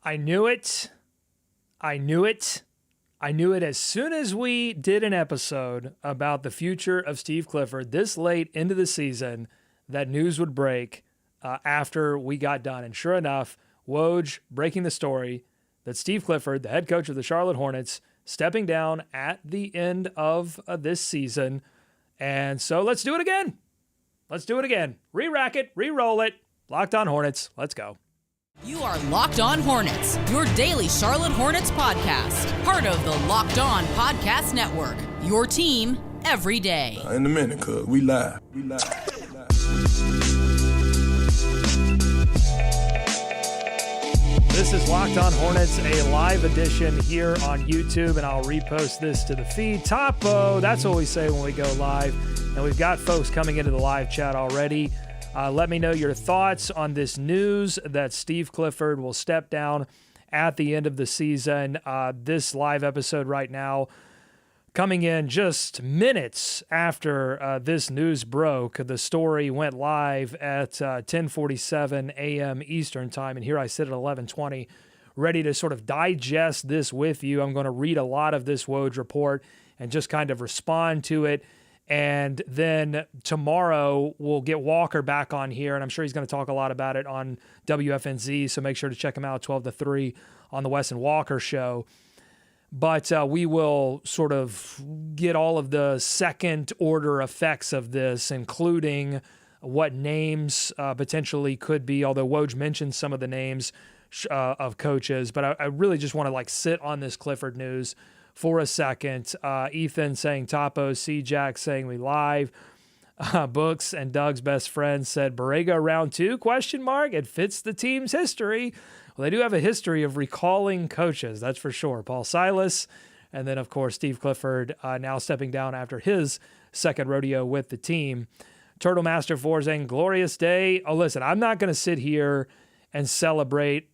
I knew it. I knew it. I knew it as soon as we did an episode about the future of Steve Clifford this late into the season, that news would break after we got done. And sure enough, Woj breaking the story that Steve Clifford, the head coach of the Charlotte Hornets, stepping down at the end of this season. And so let's do it again. Let's do it again. Re-rack it, re-roll it. Locked On Hornets. Let's go. You are Locked On Hornets, your daily Charlotte Hornets podcast. Part of the Locked On Podcast Network, your team every day. In a minute, cuz we live. This is Locked On Hornets, a live edition here on YouTube, and I'll repost this to the feed. Topo, that's what we say when we go live. And we've got folks coming into the live chat already. Let me know your thoughts on this news that Steve Clifford will step down at the end of the season. This live episode right now coming in just minutes after this news broke. The story went live at 10:47 a.m. Eastern time, and here I sit at 11:20, ready to sort of digest this with you. I'm going to read a lot of this Woj report and just kind of respond to it. And then tomorrow we'll get Walker back on here, and I'm sure he's going to talk a lot about it on WFNZ, so make sure to check him out 12 to 3 on the Wes and Walker show. But we will sort of get all of the second order effects of this, including what names potentially could be, although Woj mentioned some of the names of coaches. But I really just want to sit on this Clifford news for a second. Ethan saying Topo, C-Jack saying we live. Books and Doug's best friend said Borrego round 2, ? It fits the team's history. Well, they do have a history of recalling coaches, that's for sure. Paul Silas, and then, of course, Steve Clifford now stepping down after his second rodeo with the team. Turtle Master 4 saying glorious day. Oh, listen, I'm not going to sit here and celebrate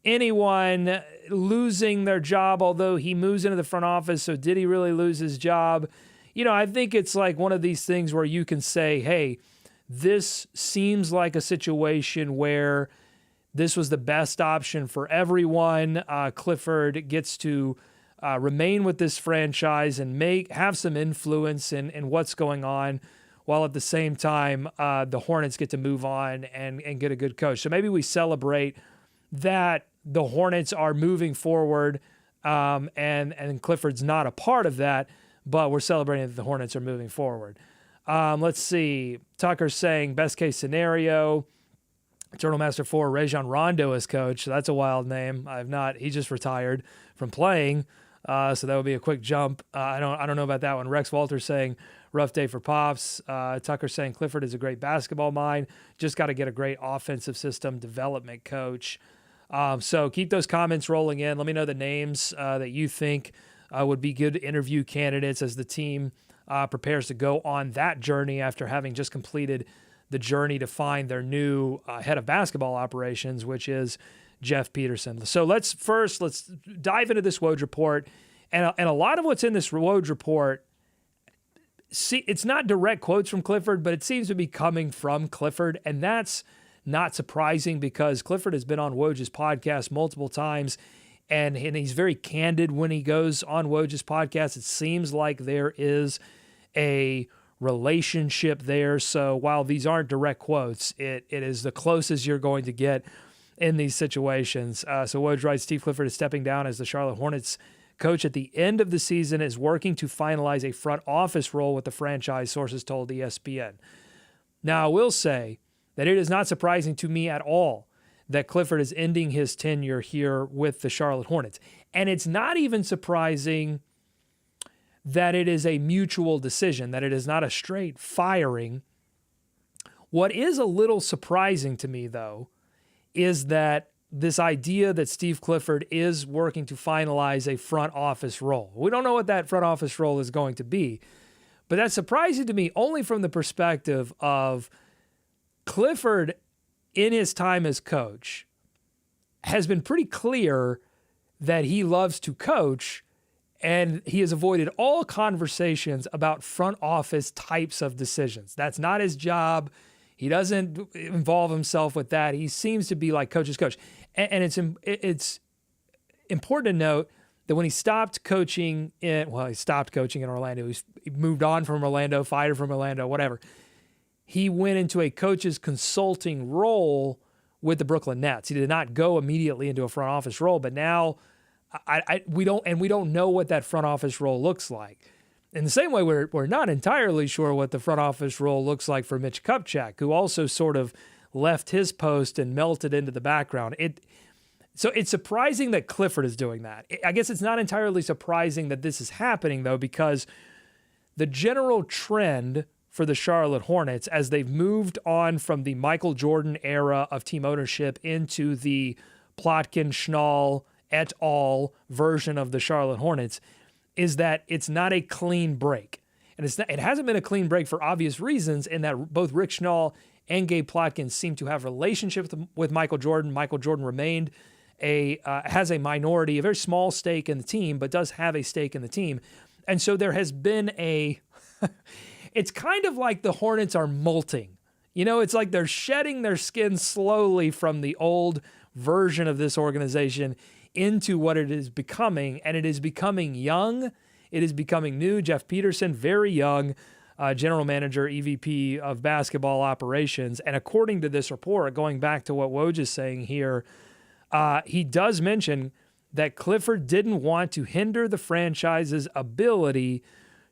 anyone losing their job, although he moves into the front office, so did he really lose his job? I think it's like one of these things where you can say, hey, this seems like a situation where this was the best option for everyone. Clifford gets to remain with this franchise and have some influence in what's going on, while at the same time, the Hornets get to move on and get a good coach. So maybe we celebrate that the Hornets are moving forward, and Clifford's not a part of that, but we're celebrating that the Hornets are moving forward. Let's see. Tucker's saying best case scenario. Eternal Master 4, Rajon Rondo as coach. That's a wild name. He just retired from playing, so that would be a quick jump. I don't know about that one. Rex Walters saying rough day for Pops. Tucker saying Clifford is a great basketball mind. Just got to get a great offensive system development coach. So keep those comments rolling in. Let me know the names that you think would be good interview candidates as the team prepares to go on that journey after having just completed the journey to find their new head of basketball operations, which is Jeff Peterson. So let's dive into this Woj report. And a lot of what's in this Woj report, it's not direct quotes from Clifford, but it seems to be coming from Clifford. And that's not surprising because Clifford has been on Woj's podcast multiple times, and he's very candid when he goes on Woj's podcast. It seems like there is a relationship there. So while these aren't direct quotes, it is the closest you're going to get in these situations. So Woj writes, Steve Clifford is stepping down as the Charlotte Hornets coach at the end of the season, is working to finalize a front office role with the franchise, sources told ESPN. Now, I will say that it is not surprising to me at all that Clifford is ending his tenure here with the Charlotte Hornets. And it's not even surprising that it is a mutual decision, that it is not a straight firing. What is a little surprising to me, though, is that this idea that Steve Clifford is working to finalize a front office role. We don't know what that front office role is going to be, but that's surprising to me only from the perspective of Clifford, in his time as coach, has been pretty clear that he loves to coach, and he has avoided all conversations about front office types of decisions. That's not his job. He doesn't involve himself with that. He seems to be like coach's coach. And it's important to note that when he stopped coaching in Orlando, he moved on from Orlando, fired from Orlando, whatever. He went into a coach's consulting role with the Brooklyn Nets. He did not go immediately into a front office role, but now we don't know what that front office role looks like. In the same way, we're not entirely sure what the front office role looks like for Mitch Kupchak, who also sort of left his post and melted into the background. So it's surprising that Clifford is doing that. I guess it's not entirely surprising that this is happening, though, because the general trend for the Charlotte Hornets, as they've moved on from the Michael Jordan era of team ownership into the Plotkin, Schnall, et al. Version of the Charlotte Hornets, is that it's not a clean break. And it hasn't been a clean break for obvious reasons, in that both Rick Schnall and Gabe Plotkin seem to have relationships with Michael Jordan. Michael Jordan remained has a minority, a very small stake in the team, but does have a stake in the team. And so there has been it's kind of like the Hornets are molting. It's like they're shedding their skin slowly from the old version of this organization into what it is becoming. And it is becoming young. It is becoming new. Jeff Peterson, very young, general manager, EVP of basketball operations. And according to this report, going back to what Woj is saying here, he does mention that Clifford didn't want to hinder the franchise's ability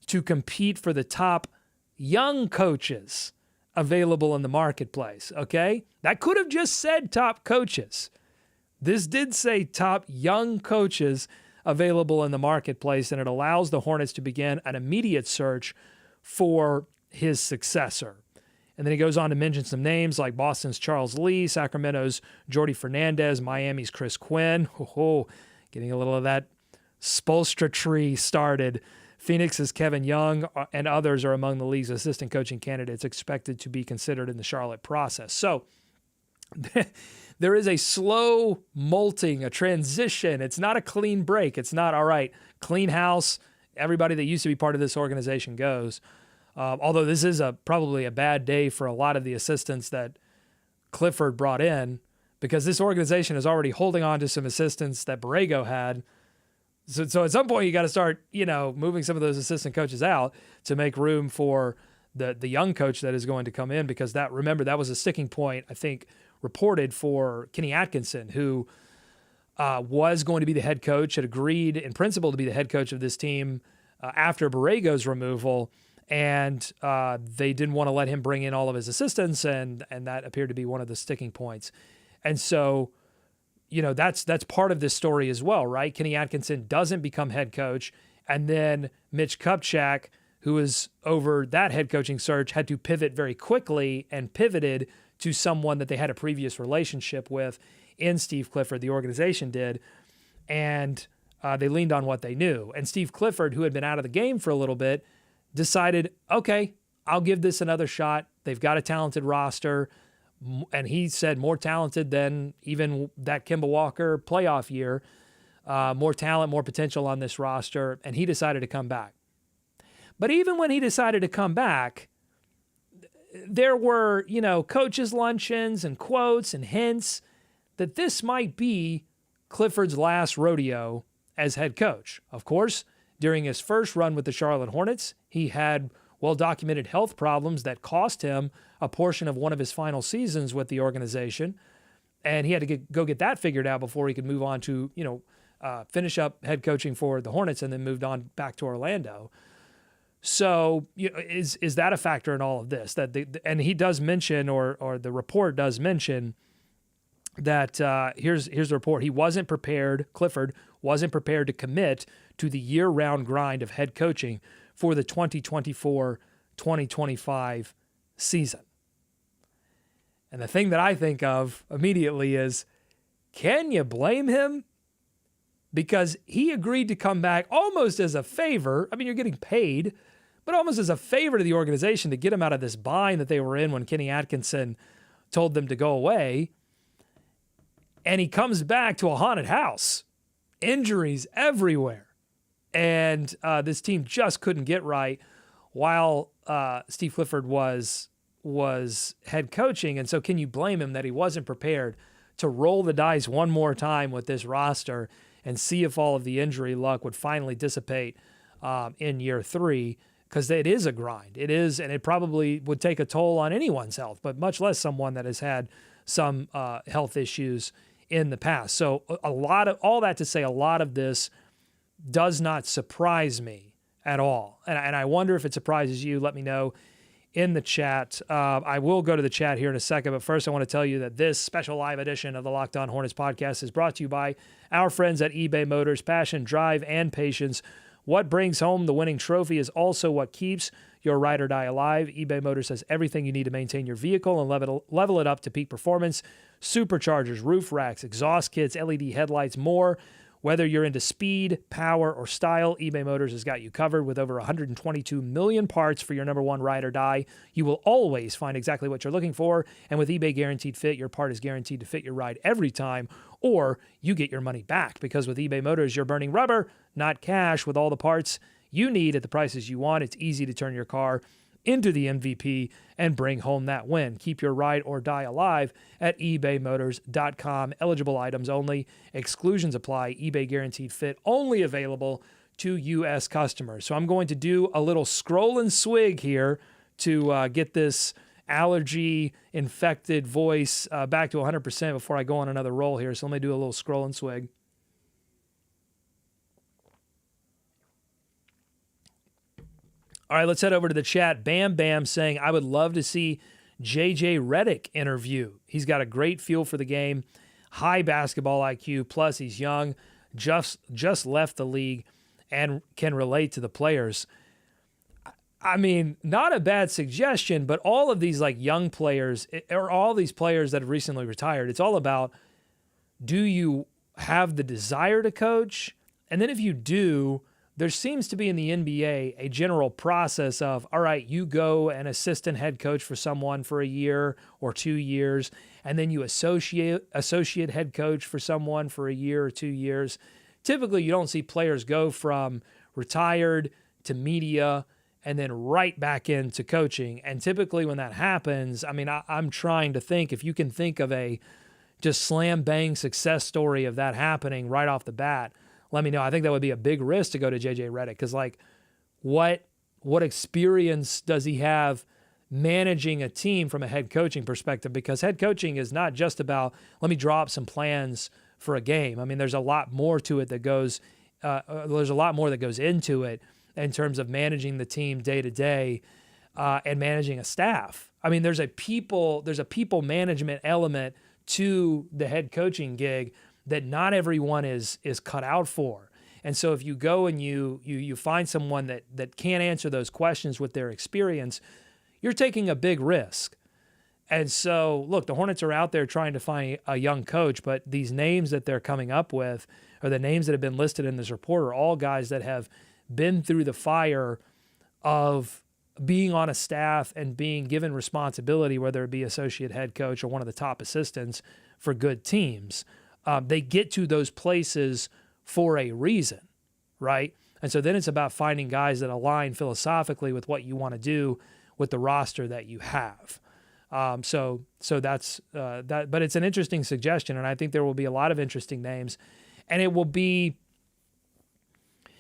to compete for the top young coaches available in the marketplace, okay? That could have just said top coaches. This did say top young coaches available in the marketplace, and it allows the Hornets to begin an immediate search for his successor. And then he goes on to mention some names like Boston's Charles Lee, Sacramento's Jordy Fernandez, Miami's Chris Quinn. Getting a little of that Spoelstra tree started. Phoenix's Kevin Young and others are among the league's assistant coaching candidates expected to be considered in the Charlotte process. So there is a slow molting, a transition. It's not a clean break. It's not, all right, clean house, everybody that used to be part of this organization goes. Although this is probably a bad day for a lot of the assistants that Clifford brought in, because this organization is already holding on to some assistants that Borrego had. So at some point you got to start, moving some of those assistant coaches out to make room for the young coach that is going to come in, because that was a sticking point, I think, reported for Kenny Atkinson, who was going to be the head coach, had agreed in principle to be the head coach of this team after Borrego's removal. And they didn't want to let him bring in all of his assistants, and that appeared to be one of the sticking points. And so, that's part of this story as well, right? Kenny Atkinson doesn't become head coach, and then Mitch Kupchak, who is over that head coaching search, had to pivot very quickly and pivoted to someone that they had a previous relationship with in Steve Clifford, the organization did, and they leaned on what they knew. And Steve Clifford, who had been out of the game for a little bit, decided, okay, I'll give this another shot. They've got a talented roster. And he said more talented than even that Kemba Walker playoff year. More talent, more potential on this roster. And he decided to come back. But even when he decided to come back, there were, coaches' luncheons and quotes and hints that this might be Clifford's last rodeo as head coach. Of course, during his first run with the Charlotte Hornets, he had well-documented health problems that cost him a portion of one of his final seasons with the organization. And he had to go get that figured out before he could move on to, finish up head coaching for the Hornets, and then moved on back to Orlando. So is that a factor in all of this? And he does mention, or the report does mention, that here's the report. Clifford wasn't prepared to commit to the year-round grind of head coaching for the 2024-2025 season. And the thing that I think of immediately is, can you blame him? Because he agreed to come back almost as a favor. I mean, you're getting paid, but almost as a favor to the organization to get him out of this bind that they were in when Kenny Atkinson told them to go away. And he comes back to a haunted house. Injuries everywhere. And this team just couldn't get right while Steve Clifford was head coaching. And so can you blame him that he wasn't prepared to roll the dice one more time with this roster and see if all of the injury luck would finally dissipate in year 3, because it is a grind. It is, and it probably would take a toll on anyone's health, but much less someone that has had some health issues in the past. So all that to say, a lot of this does not surprise me at all. And I wonder if it surprises you. Let me know in the chat. I will go to the chat here in a second, but first I want to tell you that this special live edition of the Locked On Hornets podcast is brought to you by our friends at eBay Motors. Passion, drive, and patience. What brings home the winning trophy is also what keeps your ride or die alive. eBay Motors has everything you need to maintain your vehicle and level it up to peak performance. Superchargers, roof racks, exhaust kits, LED headlights, more. Whether you're into speed, power, or style, eBay Motors has got you covered with over 122 million parts for your number one ride or die. You will always find exactly what you're looking for, and with eBay Guaranteed Fit, your part is guaranteed to fit your ride every time, or you get your money back, because with eBay Motors, you're burning rubber, not cash. With all the parts you need at the prices you want, it's easy to turn your car into the MVP and bring home that win. Keep your ride or die alive at ebaymotors.com. Eligible items only. Exclusions apply. eBay Guaranteed Fit only available to U.S. customers. So I'm going to do a little scroll and swig here to get this allergy-infected voice back to 100% before I go on another roll here. So let me do a little scroll and swig. All right, let's head over to the chat. Bam Bam saying, I would love to see JJ Redick interview. He's got a great feel for the game, high basketball IQ, plus he's young, just left the league, and can relate to the players. I mean, not a bad suggestion, but all of these like young players, or all these players that have recently retired, it's all about, do you have the desire to coach? And then if you do, there seems to be in the NBA a general process of, all right, you go an assistant head coach for someone for a year or 2 years, and then you associate head coach for someone for a year or 2 years. Typically, you don't see players go from retired to media and then right back into coaching. And typically when that happens, I mean, I'm trying to think, if you can think of a just slam bang success story of that happening right off the bat, let me know. I think that would be a big risk to go to JJ Redick, because like what experience does he have managing a team from a head coaching perspective? Because head coaching is not just about, let me draw up some plans for a game. I mean, there's a lot more to it that goes into it in terms of managing the team day to day and managing a staff. I mean, there's a people management element to the head coaching gig that not everyone is cut out for. And so if you go and you find someone that can't answer those questions with their experience, you're taking a big risk. And so, look, the Hornets are out there trying to find a young coach, but these names that they're coming up with, or the names that have been listed in this report, are all guys that have been through the fire of being on a staff and being given responsibility, whether it be associate head coach or one of the top assistants for good teams. They get to those places for a reason, right? And so then it's about finding guys that align philosophically with what you want to do with the roster that you have. So that's that. But it's an interesting suggestion, and I think there will be a lot of interesting names. And it will be,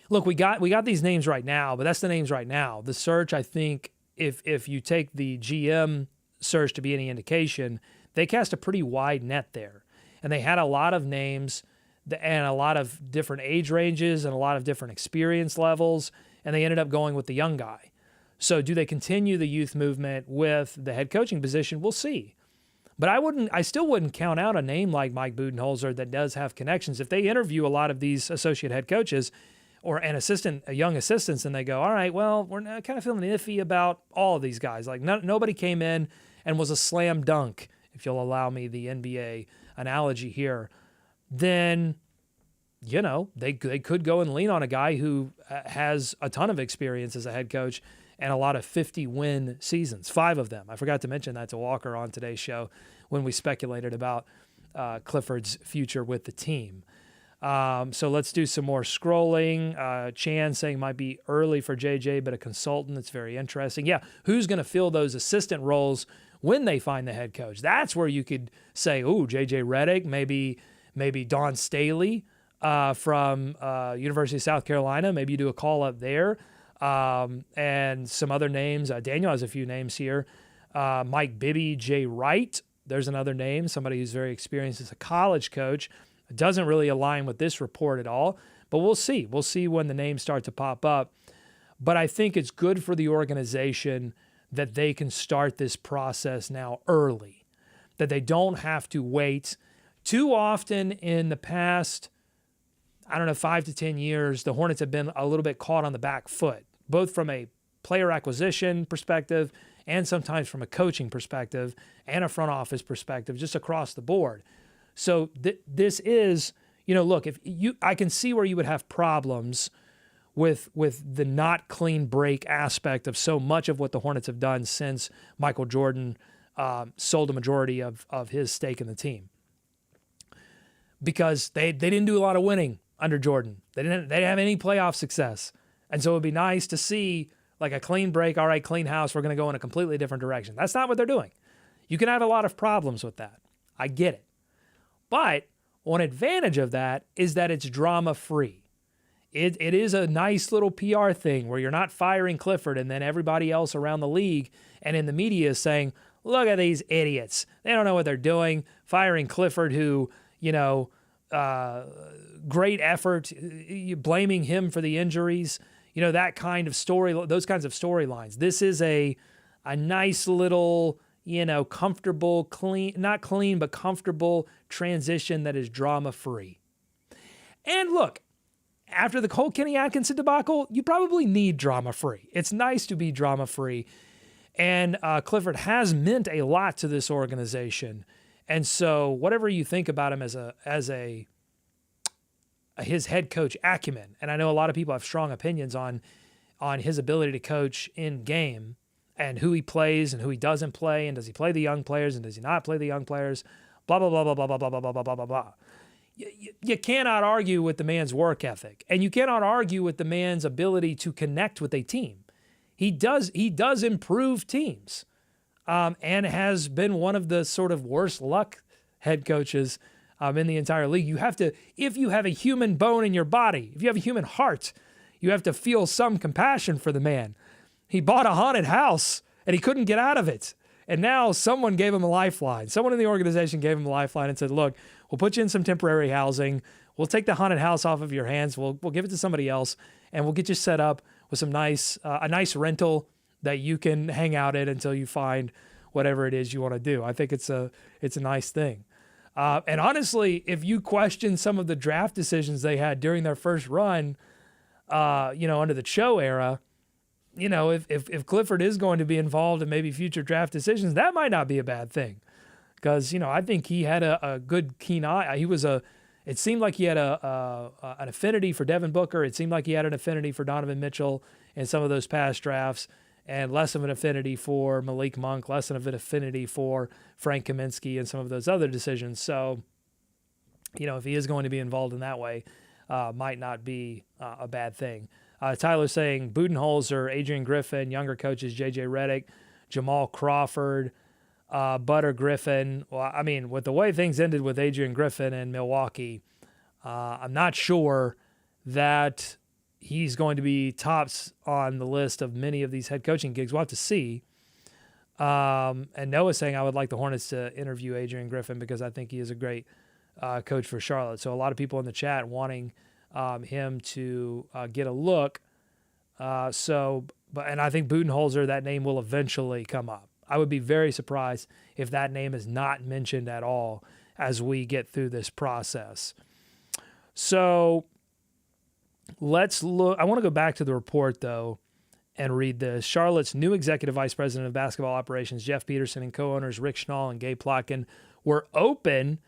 look, we got these names right now, but that's the names right now. The search, I think, if you take the GM search to be any indication, they cast a pretty wide net there. And they had a lot of names and a lot of different age ranges and a lot of different experience levels, and they ended up going with the young guy. So do they continue the youth movement with the head coaching position? We'll see. But I still wouldn't count out a name like Mike Budenholzer that does have connections. If they interview a lot of these associate head coaches or young assistants, and they go, all right, well, we're kind of feeling iffy about all of these guys. Like nobody came in and was a slam dunk, if you'll allow me the NBA analogy here, then, they could go and lean on a guy who has a ton of experience as a head coach and a lot of 50-win seasons, 5 of them. I forgot to mention that to Walker on today's show when we speculated about Clifford's future with the team. So let's do some more scrolling. Chan saying might be early for JJ, but a consultant. That's very interesting. Yeah, who's going to fill those assistant roles when they find the head coach. That's where you could say, "Ooh, J.J. Redick, maybe Don Staley from University of South Carolina. Maybe you do a call up there." And some other names. Daniel has a few names here. Mike Bibby, Jay Wright. There's another name, somebody who's very experienced as a college coach. It doesn't really align with this report at all, but we'll see. We'll see when the names start to pop up. But I think it's good for the organization that they can start this process now early, that they don't have to wait. Too often in the past, 5 to 10 years, the Hornets have been a little bit caught on the back foot, both from a player acquisition perspective and sometimes from a coaching perspective and a front office perspective, just across the board. So this is, look, I can see where you would have problems with the not clean break aspect of so much of what the Hornets have done since Michael Jordan sold a majority of his stake in the team. Because they didn't do a lot of winning under Jordan. They didn't have any playoff success. And so it would be nice to see like a clean break. All right, clean house. We're going to go in a completely different direction. That's not what they're doing. You can have a lot of problems with that. I get it. But one advantage of that is that it's drama-free. It is a nice little PR thing where you're not firing Clifford and then everybody else around the league and in the media is saying, look at these idiots. They don't know what they're doing. Firing Clifford who, great effort, blaming him for the injuries, that kind of story, those kinds of storylines. This is a nice little, comfortable, clean, not clean, but comfortable transition that is drama-free. And look, after the whole Kenny Atkinson debacle, you probably need drama-free. It's nice to be drama-free. And Clifford has meant a lot to this organization. And so whatever you think about him as his head coach acumen, and I know a lot of people have strong opinions on his ability to coach in game and who he plays and who he doesn't play, and does he play the young players and does he not play the young players, blah, blah, blah, blah, blah, blah, blah, blah, blah, blah, blah, blah. You cannot argue with the man's work ethic, and you cannot argue with the man's ability to connect with a team. He does improve teams, and has been one of the sort of worst luck head coaches in the entire league. You have to, if you have a human bone in your body, if you have a human heart, you have to feel some compassion for the man. He bought a haunted house and he couldn't get out of it. And now someone gave him a lifeline. Someone in the organization gave him a lifeline and said, look, we'll put you in some temporary housing. We'll take the haunted house off of your hands. We'll give it to somebody else, and we'll get you set up with some a nice rental that you can hang out in until you find whatever it is you want to do. I think it's a nice thing. And honestly, if you question some of the draft decisions they had during their first run, under the Cho era, if Clifford is going to be involved in maybe future draft decisions, that might not be a bad thing. Because, I think he had a good keen eye. It seemed like he had an affinity for Devin Booker. It seemed like he had an affinity for Donovan Mitchell in some of those past drafts, and less of an affinity for Malik Monk, less of an affinity for Frank Kaminsky and some of those other decisions. So, if he is going to be involved in that way, might not be a bad thing. Tyler saying Budenholzer, Adrien Griffin, younger coaches J.J. Redick, Jamal Crawford, Butter Griffin. Well, I mean, with the way things ended with Adrien Griffin in Milwaukee, I'm not sure that he's going to be tops on the list of many of these head coaching gigs. We'll have to see. And Noah's saying I would like the Hornets to interview Adrien Griffin because I think he is a great coach for Charlotte. So a lot of people in the chat wanting him to get a look. And I think Budenholzer, that name will eventually come up. I would be very surprised if that name is not mentioned at all as we get through this process. So let's look. I want to go back to the report, though, and read this. Charlotte's new executive vice president of basketball operations, Jeff Peterson, and co-owners Rick Schnall and Gabe Plotkin were open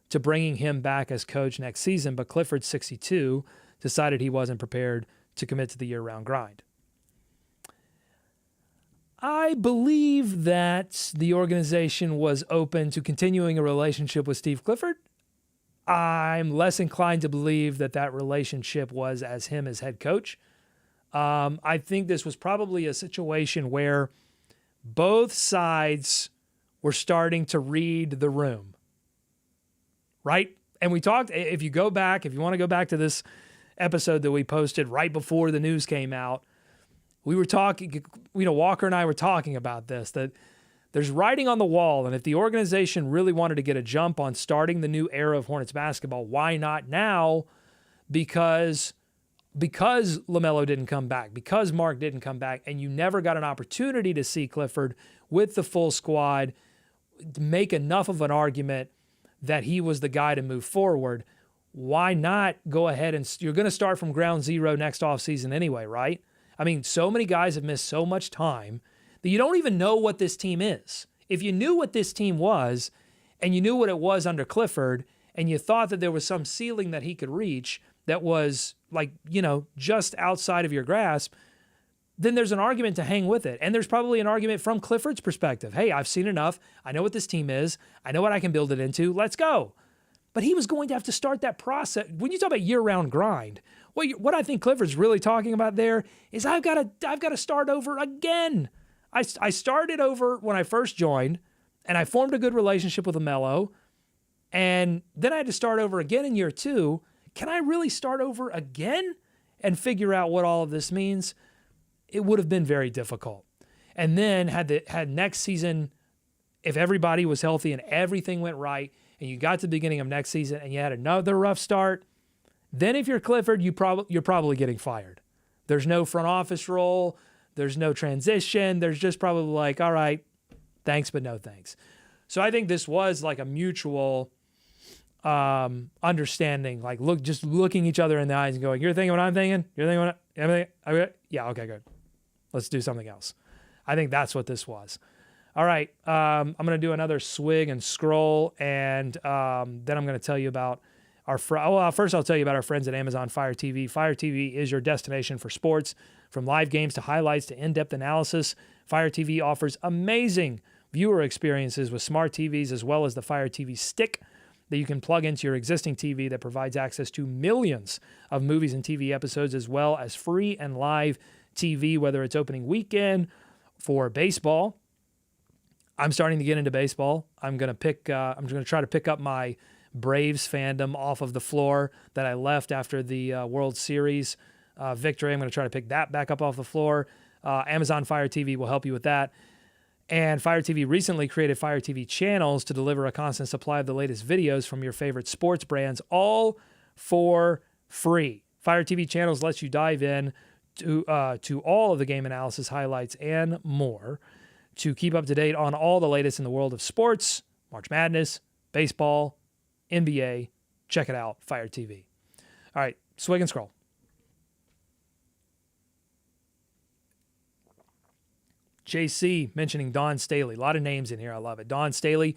to bringing him back as coach next season, but Clifford, 62, decided he wasn't prepared to commit to the year-round grind. I believe that the organization was open to continuing a relationship with Steve Clifford. I'm less inclined to believe that relationship was as him as head coach. I think this was probably a situation where both sides were starting to read the room, right? And we talked, if you want to go back to this episode that we posted right before the news came out, we were talking, Walker and I were talking about this, that there's writing on the wall. And if the organization really wanted to get a jump on starting the new era of Hornets basketball, why not now? Because LaMelo didn't come back, because Mark didn't come back, and you never got an opportunity to see Clifford with the full squad make enough of an argument that he was the guy to move forward. Why not go ahead and you're going to start from ground zero next offseason anyway, right? I mean, so many guys have missed so much time that you don't even know what this team is. If you knew what this team was and you knew what it was under Clifford and you thought that there was some ceiling that he could reach that was just outside of your grasp, then there's an argument to hang with it. And there's probably an argument from Clifford's perspective. Hey, I've seen enough. I know what this team is. I know what I can build it into. Let's go. But he was going to have to start that process. When you talk about year-round grind, what I think Clifford's really talking about there is I've got to start over again. I started over when I first joined, and I formed a good relationship with LaMelo, and then I had to start over again in year 2. Can I really start over again and figure out what all of this means? It would have been very difficult. And then had next season, if everybody was healthy and everything went right, and you got to the beginning of next season and you had another rough start, then if you're Clifford, you're probably getting fired. There's no front office role. There's no transition. There's just probably like, all right, thanks, but no thanks. So I think this was like a mutual understanding, like just looking each other in the eyes and going, you're thinking what I'm thinking? You're thinking what I'm thinking? Yeah, okay, good. Let's do something else. I think that's what this was. All right, I'm going to do another swig and scroll, and then I'm going to tell you about first I'll tell you about our friends at Amazon Fire TV. Fire TV is your destination for sports, from live games to highlights to in-depth analysis. Fire TV offers amazing viewer experiences with smart TVs, as well as the Fire TV Stick that you can plug into your existing TV that provides access to millions of movies and TV episodes, as well as free and live TV, whether it's opening weekend for baseball. I'm starting to get into baseball. I'm going to try to pick up my Braves fandom off of the floor that I left after the World Series victory. I'm going to try to pick that back up off the floor. Amazon Fire TV will help you with that. And Fire TV recently created Fire TV channels to deliver a constant supply of the latest videos from your favorite sports brands, all for free. Fire TV channels lets you dive in to all of the game analysis, highlights, and more to keep up to date on all the latest in the world of sports, March Madness, baseball, NBA. Check it out, Fire TV. All right, swig and scroll. JC mentioning Don Staley. A lot of names in here. I love it. Don Staley,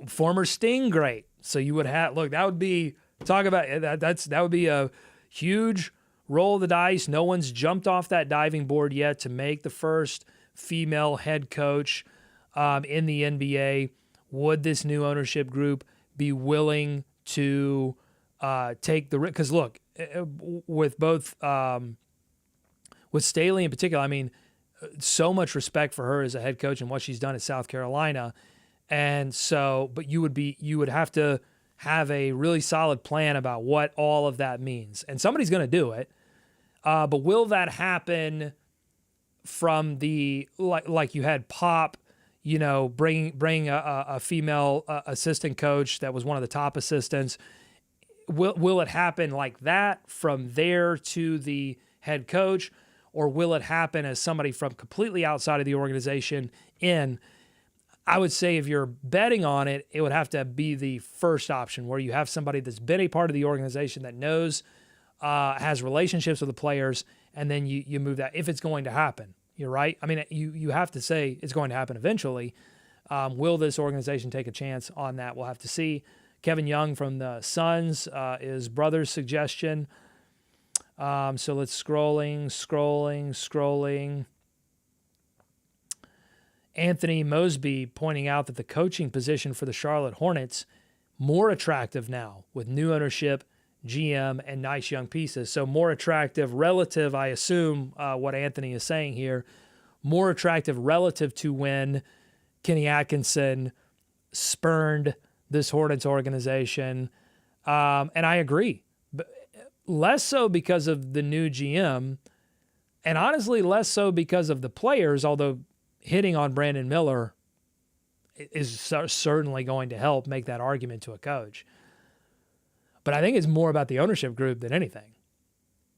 former Sting great. So you would have, look, that would be, talk about, that would be a huge roll of the dice. No one's jumped off that diving board yet to make the first female head coach in the NBA. Would this new ownership group be willing to take the risk? Because look, with both, with Staley in particular, I mean, so much respect for her as a head coach and what she's done at South Carolina. And so, but you would have to have a really solid plan about what all of that means. And somebody's going to do it. But will that happen from the, like you had Pop, bring a female assistant coach that was one of the top assistants? Will it happen like that from there to the head coach? Or will it happen as somebody from completely outside of the organization in? I would say if you're betting on it, it would have to be the first option, where you have somebody that's been a part of the organization that knows, has relationships with the players, and then you move that if it's going to happen. You're right. I mean, you have to say it's going to happen eventually. Will this organization take a chance on that? We'll have to see. Kevin Young from the Suns is brother's suggestion. So let's scrolling. Anthony Mosby pointing out that the coaching position for the Charlotte Hornets more attractive now with new ownership, GM, and nice young pieces. So more attractive relative, I assume what Anthony is saying here, more attractive relative to when Kenny Atkinson spurned this Hornets organization. And I agree. But less so because of the new GM, and honestly less so because of the players, although hitting on Brandon Miller is certainly going to help make that argument to a coach. But I think it's more about the ownership group than anything,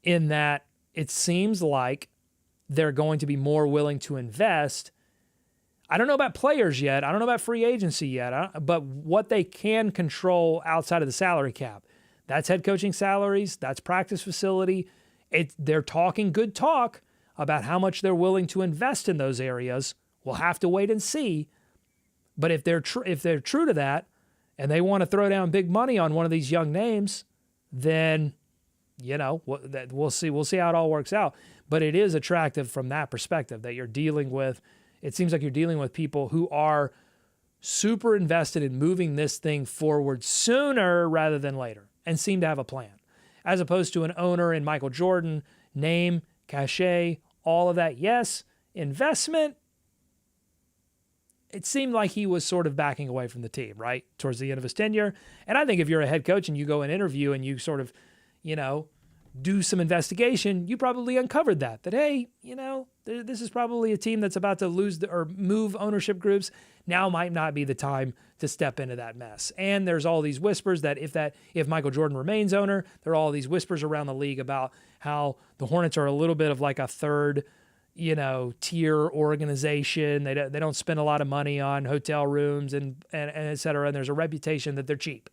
in that it seems like they're going to be more willing to invest. I don't know about players yet. I don't know about free agency yet, but what they can control outside of the salary cap. That's head coaching salaries. That's practice facility. They're talking good talk about how much they're willing to invest in those areas. We'll have to wait and see. But if they're true to that, and they want to throw down big money on one of these young names, then we'll see. We'll see how it all works out. But it is attractive from that perspective that you're dealing with. It seems like you're dealing with people who are super invested in moving this thing forward sooner rather than later, and seem to have a plan, as opposed to an owner in Michael Jordan, name, cachet, all of that. Yes, investment. It seemed like he was sort of backing away from the team, right, towards the end of his tenure. And I think if you're a head coach and you go and interview and you sort of, do some investigation, you probably uncovered that, hey, this is probably a team that's about to lose or move ownership groups. Now might not be the time to step into that mess. And there's all these whispers that if Michael Jordan remains owner, there are all these whispers around the league about how the Hornets are a little bit of like a third, tier organization. They don't spend a lot of money on hotel rooms and et cetera. And there's a reputation that they're cheap.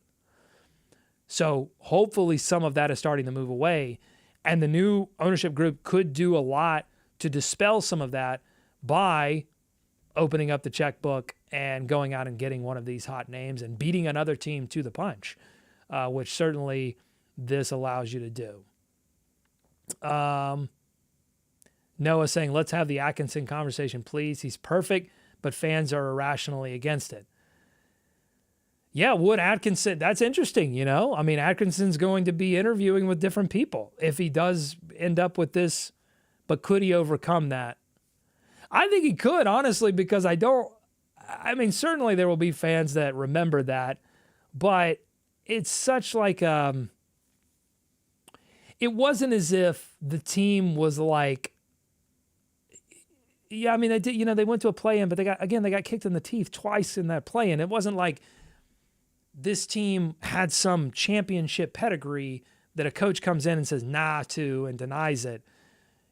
So hopefully some of that is starting to move away, and the new ownership group could do a lot to dispel some of that by opening up the checkbook and going out and getting one of these hot names and beating another team to the punch, which certainly this allows you to do. Noah saying, let's have the Atkinson conversation, please. He's perfect, but fans are irrationally against it. Yeah, would Atkinson, that's interesting, Atkinson's going to be interviewing with different people if he does end up with this, but could he overcome that? I think he could, honestly, because certainly there will be fans that remember that, but it's such like, it wasn't as if the team was like, they did, they went to a play-in, but they got kicked in the teeth twice in that play-in. It wasn't like this team had some championship pedigree that a coach comes in and says nah to and denies it.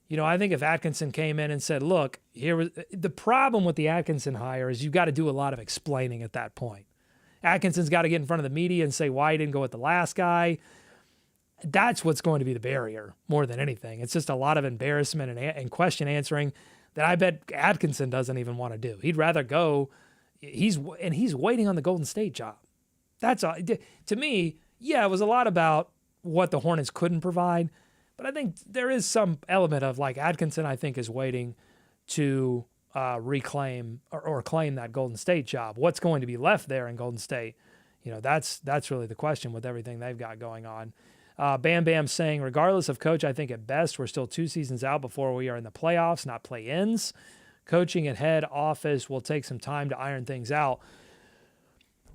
I think if Atkinson came in and said, look, the problem with the Atkinson hire is you've got to do a lot of explaining at that point. Atkinson's got to get in front of the media and say why he didn't go with the last guy. That's what's going to be the barrier more than anything. It's just a lot of embarrassment and question answering that I bet Atkinson doesn't even want to do. He'd rather go. He's waiting on the Golden State job. That's all. To me, yeah, it was a lot about what the Hornets couldn't provide, but I think there is some element of like Atkinson, I think, is waiting to reclaim or claim that Golden State job. What's going to be left there in Golden State? That's really the question with everything they've got going on. Bam Bam saying, regardless of coach, I think at best we're still 2 seasons out before we are in the playoffs, not play-ins. Coaching at head office will take some time to iron things out.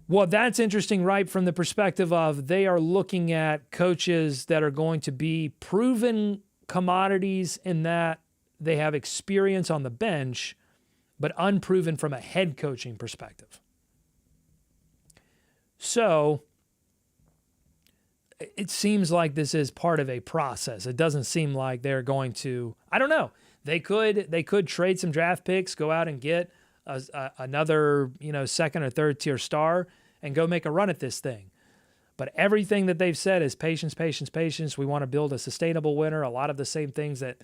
Well, that's interesting, right, from the perspective of they are looking at coaches that are going to be proven commodities in that they have experience on the bench, but unproven from a head coaching perspective. So it seems like this is part of a process. It doesn't seem like they're going to, I don't know. They could trade some draft picks, go out and get another, second or third tier star and go make a run at this thing. But everything that they've said is patience, patience, patience. We want to build a sustainable winner. A lot of the same things that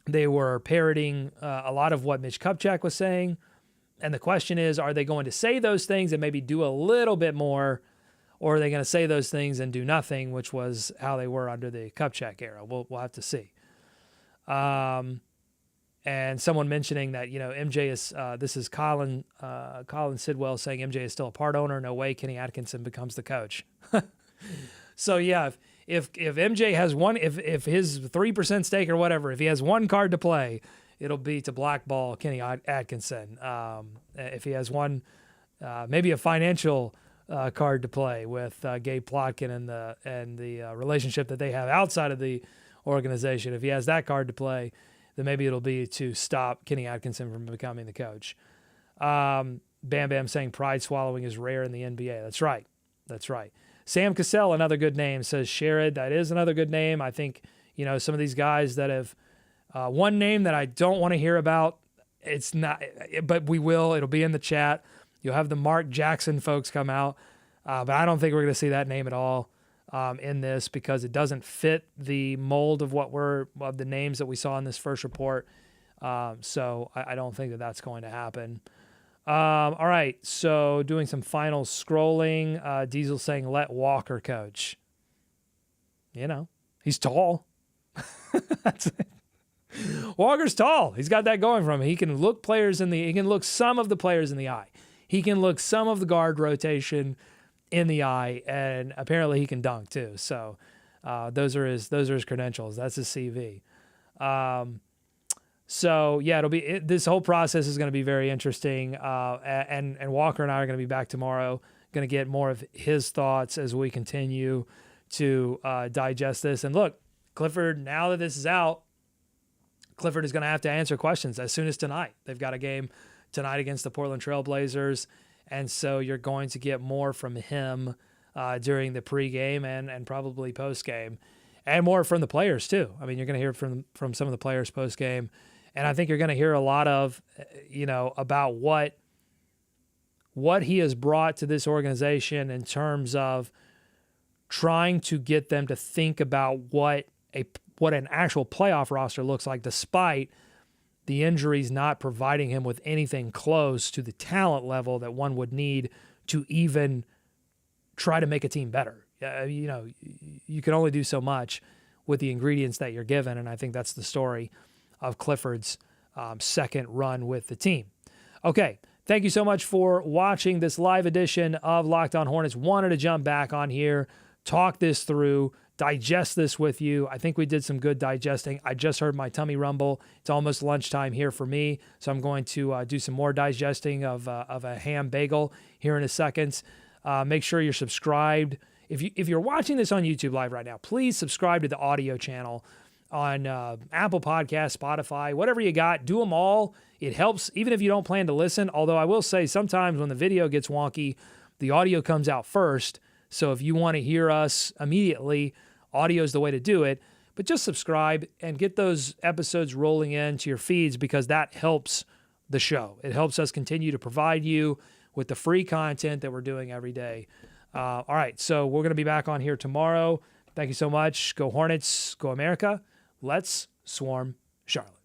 they were parroting, a lot of what Mitch Kupchak was saying. And the question is, are they going to say those things and maybe do a little bit more, or are they going to say those things and do nothing, which was how they were under the Kupchak era? We'll have to see. And someone mentioning that, MJ is, this is Colin Sidwell saying MJ is still a part owner. No way Kenny Atkinson becomes the coach. So yeah, if MJ has one, if his 3% stake or whatever, if he has one card to play, it'll be to blackball Kenny Atkinson. If he has one maybe a financial card to play with Gabe Plotkin and the relationship that they have outside of the organization. If he has that card to play, then maybe it'll be to stop Kenny Atkinson from becoming the coach. Bam Bam saying pride swallowing is rare in the NBA. That's right. That's right. Sam Cassell, another good name, says Sherrod. That is another good name. I think, some of these guys that have one name that I don't want to hear about, it's not, but we will. It'll be in the chat. You'll have the Mark Jackson folks come out, but I don't think we're going to see that name at all in this because it doesn't fit the mold of the names that we saw in this first report. So I don't think that that's going to happen. All right, so doing some final scrolling. Diesel saying, let Walker coach. He's tall. That's it. Walker's tall. He's got that going from him. He can look some of the players in the eye. He can look some of the guard rotation in the eye, and apparently he can dunk too. So those are his credentials. That's his CV. So yeah, this whole process is going to be very interesting. And Walker and I are going to be back tomorrow. Going to get more of his thoughts as we continue to digest this. And look, Clifford, now that this is out, Clifford is going to have to answer questions as soon as tonight. They've got a game tonight against the Portland Trail Blazers, and so you're going to get more from him during the pregame and probably postgame, and more from the players too. I mean, you're going to hear from some of the players postgame, and I think you're going to hear a lot of, about what he has brought to this organization in terms of trying to get them to think about what an actual playoff roster looks like, despite the injuries not providing him with anything close to the talent level that one would need to even try to make a team better. You can only do so much with the ingredients that you're given, and I think that's the story of Clifford's second run with the team. Okay, thank you so much for watching this live edition of Locked On Hornets. Wanted to jump back on here, talk this through, digest this with you. I think we did some good digesting. I just heard my tummy rumble. It's almost lunchtime here for me, so I'm going to do some more digesting of a ham bagel here in a second. Make sure you're subscribed. If you're watching this on YouTube Live right now, please subscribe to the audio channel on Apple Podcasts, Spotify, whatever you got. Do them all. It helps, even if you don't plan to listen, although I will say sometimes when the video gets wonky, the audio comes out first. So if you want to hear us immediately, audio is the way to do it. But just subscribe and get those episodes rolling into your feeds because that helps the show. It helps us continue to provide you with the free content that we're doing every day. All right, so we're going to be back on here tomorrow. Thank you so much. Go Hornets, go America. Let's swarm Charlotte.